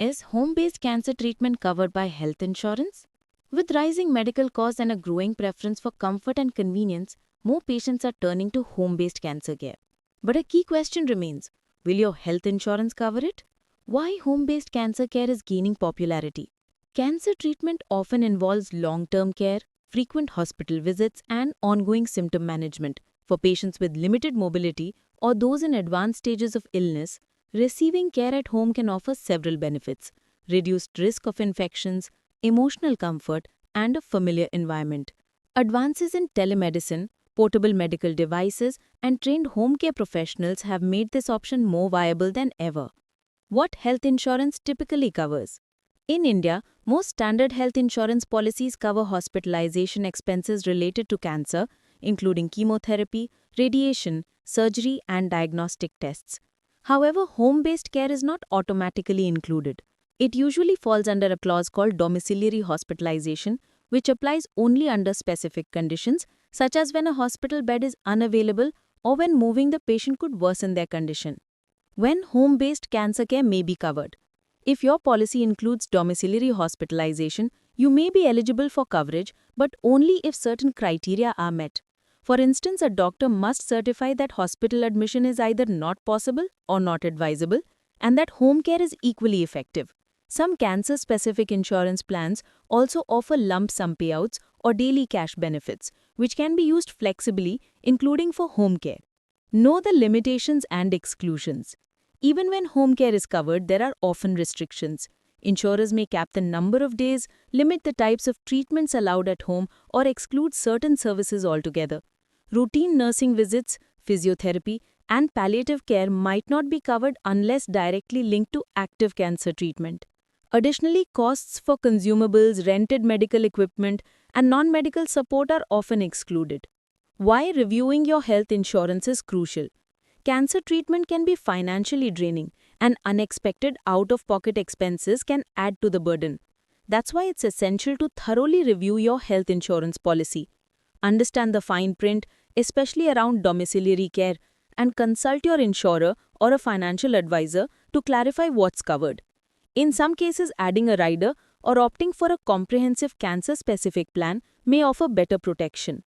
Is home-based cancer treatment covered by health insurance? With rising medical costs and a growing preference for comfort and convenience, more patients are turning to home-based cancer care. But a key question remains, will your health insurance cover it? Why home-based cancer care is gaining popularity? Cancer treatment often involves long-term care, frequent hospital visits, and ongoing symptom management. For patients with limited mobility or those in advanced stages of illness, receiving care at home can offer several benefits: reduced risk of infections, emotional comfort, and a familiar environment. Advances in telemedicine, portable medical devices, and trained home care professionals have made this option more viable than ever. What health insurance typically covers? In India, most standard health insurance policies cover hospitalization expenses related to cancer, including chemotherapy, radiation, surgery, and diagnostic tests. However, home-based care is not automatically included. It usually falls under a clause called domiciliary hospitalization, which applies only under specific conditions, such as when a hospital bed is unavailable or when moving the patient could worsen their condition. When home-based cancer care may be covered. If your policy includes domiciliary hospitalization, you may be eligible for coverage, but only if certain criteria are met. For instance, a doctor must certify that hospital admission is either not possible or not advisable, and that home care is equally effective. Some cancer-specific insurance plans also offer lump sum payouts or daily cash benefits, which can be used flexibly, including for home care. Know the limitations and exclusions. Even when home care is covered, there are often restrictions. Insurers may cap the number of days, limit the types of treatments allowed at home, or exclude certain services altogether. Routine nursing visits, physiotherapy, and palliative care might not be covered unless directly linked to active cancer treatment. Additionally, costs for consumables, rented medical equipment, and non-medical support are often excluded. Why reviewing your health insurance is crucial. Cancer treatment can be financially draining, and unexpected out-of-pocket expenses can add to the burden. That's why it's essential to thoroughly review your health insurance policy. Understand the fine print, especially around domiciliary care, and consult your insurer or a financial advisor to clarify what's covered. In some cases, adding a rider or opting for a comprehensive cancer-specific plan may offer better protection.